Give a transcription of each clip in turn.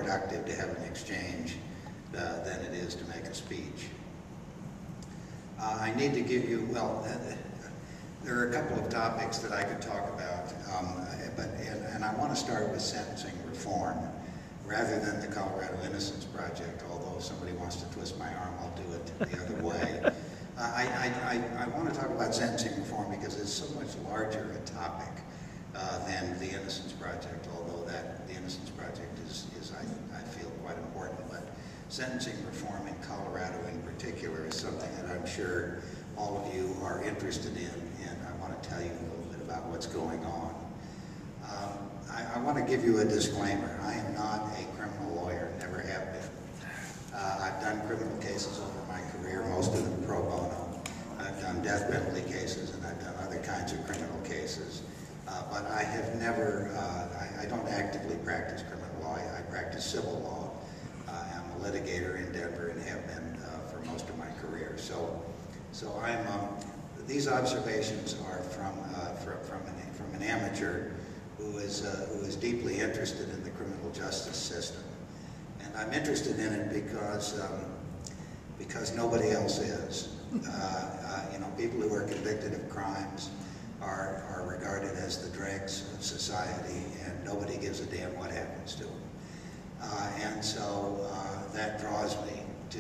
productive to have an exchange than it is to make a speech. I need to give you, well, there are a couple of topics that I could talk about, and I want to start with sentencing reform rather than the Colorado Innocence Project, although if somebody wants to twist my arm, I'll do it the other way. I want to talk about sentencing reform because it's so much larger a topic than the Innocence Project, although the Innocence Project is I feel quite important. But sentencing reform in Colorado in particular is something that I'm sure all of you are interested in, and I want to tell you a little bit about what's going on. I want to give you a disclaimer. I am not a criminal lawyer, never have been. I've done criminal cases over my career, most of them pro bono. I've done death penalty cases, and I've done other kinds of criminal cases. But I have never, I don't actively practice criminal law. I practice civil law. I'm a litigator in Denver and have been for most of my career. So I'm, these observations are from an amateur who is deeply interested in the criminal justice system. And I'm interested in it because nobody else is. You know, people who are convicted of crimes are regarded as the dregs of society, and nobody gives a damn what happens to them. And so that draws me to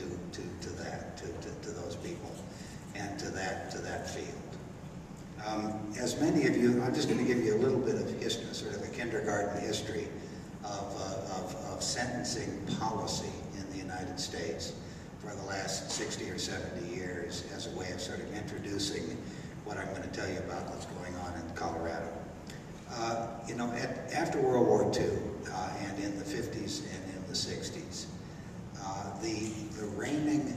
those people and to that field. As many of you, I'm just going to give you a little bit of history, sort of a kindergarten history of sentencing policy in the United States for the last 60 or 70 years as a way of sort of introducing what I'm going to tell you about what's going on in Colorado. You know, after World War II and in the 50s and in the 60s, the reigning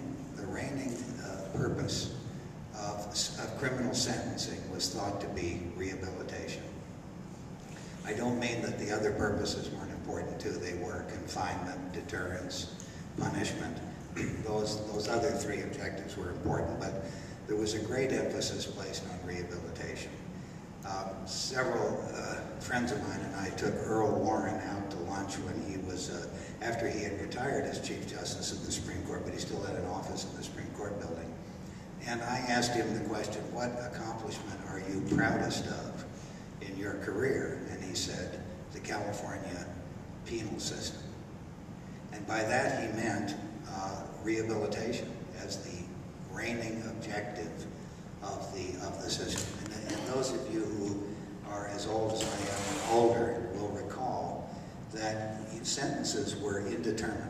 purpose of criminal sentencing was thought to be rehabilitation. I don't mean that the other purposes weren't important too. They were: confinement, deterrence, punishment. Those other three objectives were important, but there was a great emphasis placed on rehabilitation. Several friends of mine and I took Earl Warren out to lunch when he was, after he had retired as Chief Justice of the Supreme Court, but he still had an office in the Supreme Court building. And I asked him the question, what accomplishment are you proudest of in your career? And he said, the California penal system. And by that he meant rehabilitation as the reigning objective of the system. And those of you who are as old as I am and older will recall that sentences were indeterminate.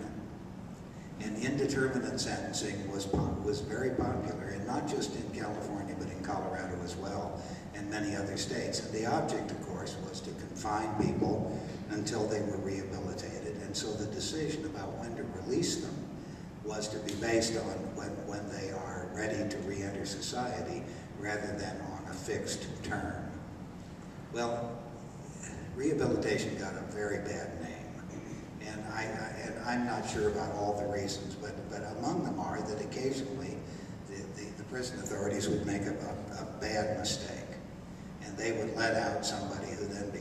And indeterminate sentencing was very popular, and not just in California, but in Colorado as well, and many other states. And the object, of course, was to confine people until they were rehabilitated. And so the decision about when to release them was to be based on when they are ready to re-enter society rather than on a fixed term. Well, rehabilitation got a very bad name. And I'm not sure about all the reasons, but among them are that occasionally the prison authorities would make a bad mistake, and they would let out somebody who then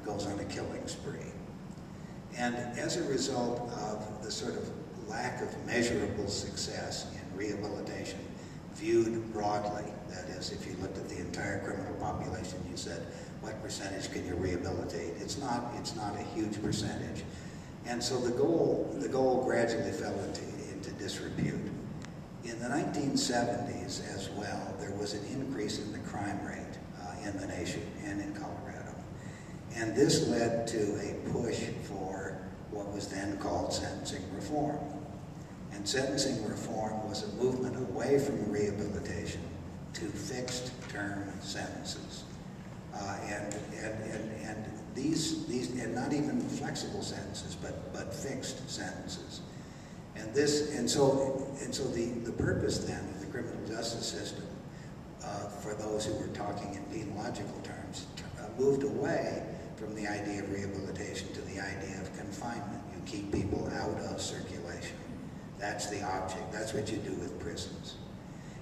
goes on a killing spree. And as a result of the sort of lack of measurable success in rehabilitation viewed broadly, that is, if you looked at the entire criminal population, you said, what percentage can you rehabilitate? It's not a huge percentage. And so the goal gradually fell into disrepute. In the 1970s as well, there was an increase in the crime rate in the nation and in Colorado. And this led to a push for what was then called sentencing reform. And sentencing reform was a movement away from rehabilitation to fixed term sentences. And these and not even flexible sentences, but fixed sentences. And so the purpose then of the criminal justice system, for those who were talking in penological terms, moved away from the idea of rehabilitation to the idea of confinement. You keep people out of circulation. That's the object. That's what you do with prisons.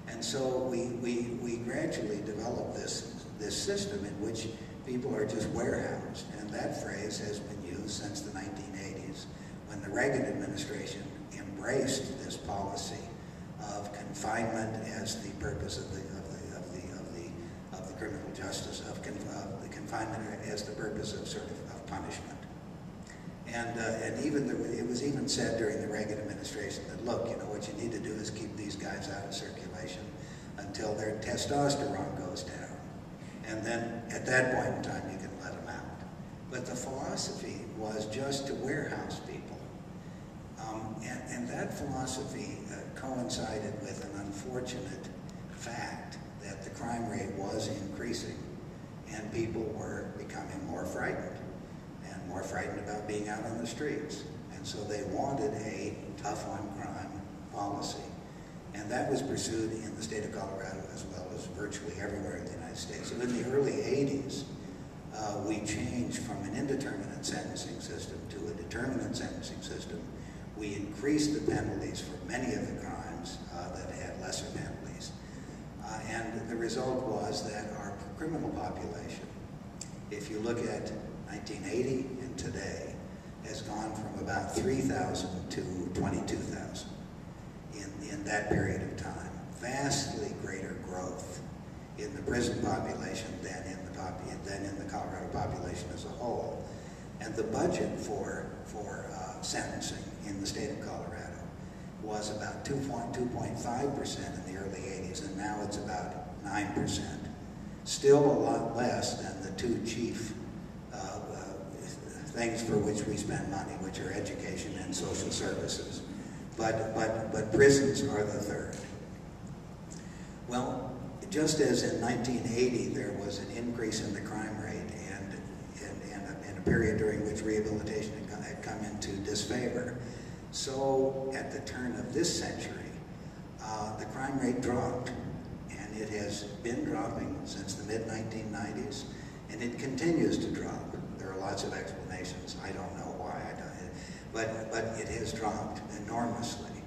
And so we gradually developed this system in which people are just warehoused. And that phrase has been used since the 1980s, when the the Reagan administration embraced this policy of confinement as the purpose of the criminal justice, of the confinement as the purpose of of punishment. And even it was even said during the Reagan administration that, look, you know, what you need to do is keep these guys out of circulation until their testosterone goes down. And then at that point in time, you can let them out. But the philosophy was just to warehouse people. And that philosophy coincided with an unfortunate fact that the crime rate was increasing and people were becoming more frightened and more frightened about being out on the streets. And so they wanted a tough on crime policy. And that was pursued in the state of Colorado as well as virtually everywhere in the United States. So in the early 80s, we changed from an indeterminate sentencing system to a determinate sentencing system. We increased the penalties for many of the crimes that had lesser penalties. And the result was that our criminal population, if you look at 1980 and today, has gone from about 3,000 to 22,000 in that period of time. Vastly greater growth in the prison population than in the Colorado population as a whole. And the budget for sentencing in the state of Colorado was about 2.5% in the early 80s, and now it's about 9%. Still a lot less than the two chief things for which we spend money, which are education and social services. But prisons are the third. Well, just as in 1980 there was an increase in the crime rate and a period during which rehabilitation had come into disfavor, so at the turn of this century, the crime rate dropped, and it has been dropping since the mid-1990s, and it continues to drop. There are lots of explanations. I don't know why, but it has dropped enormously,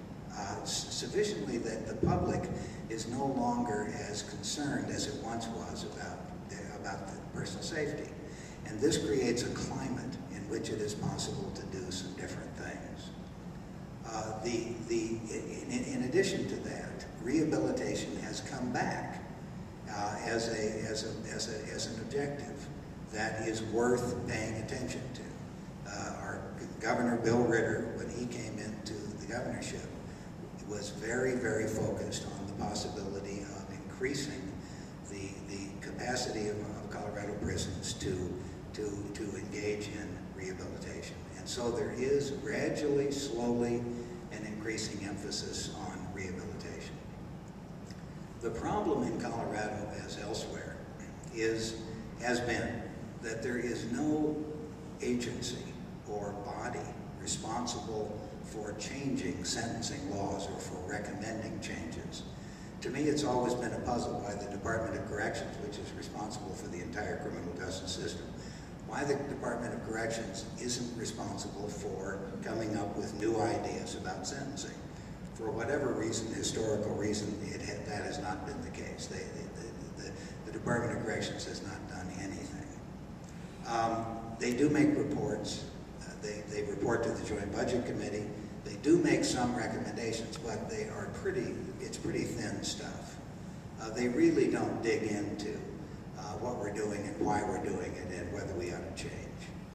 sufficiently that the public is no longer as concerned as it once was about the personal safety. And this creates a climate in which it is possible to do some different things. In addition to that, rehabilitation has come back as an objective that is worth paying attention to. Our Governor Bill Ritter, when he came into the governorship, was very, very focused on the possibility of increasing the capacity of Colorado prisons to engage in rehabilitation. And so there is gradually, slowly, an increasing emphasis on rehabilitation. The problem in Colorado, as elsewhere, has been that there is no agency or body responsible for changing sentencing laws or for recommending changes. To me, it's always been a puzzle why the Department of Corrections, which is responsible for the entire criminal justice system, why the Department of Corrections isn't responsible for coming up with new ideas about sentencing. For whatever reason, historical reason, that has not been the case. The Department of Corrections has not done anything. They do make reports. They report to the Joint Budget Committee. They do make some recommendations, but it's pretty thin stuff. They really don't dig into what we're doing and why we're doing it and whether we ought to change.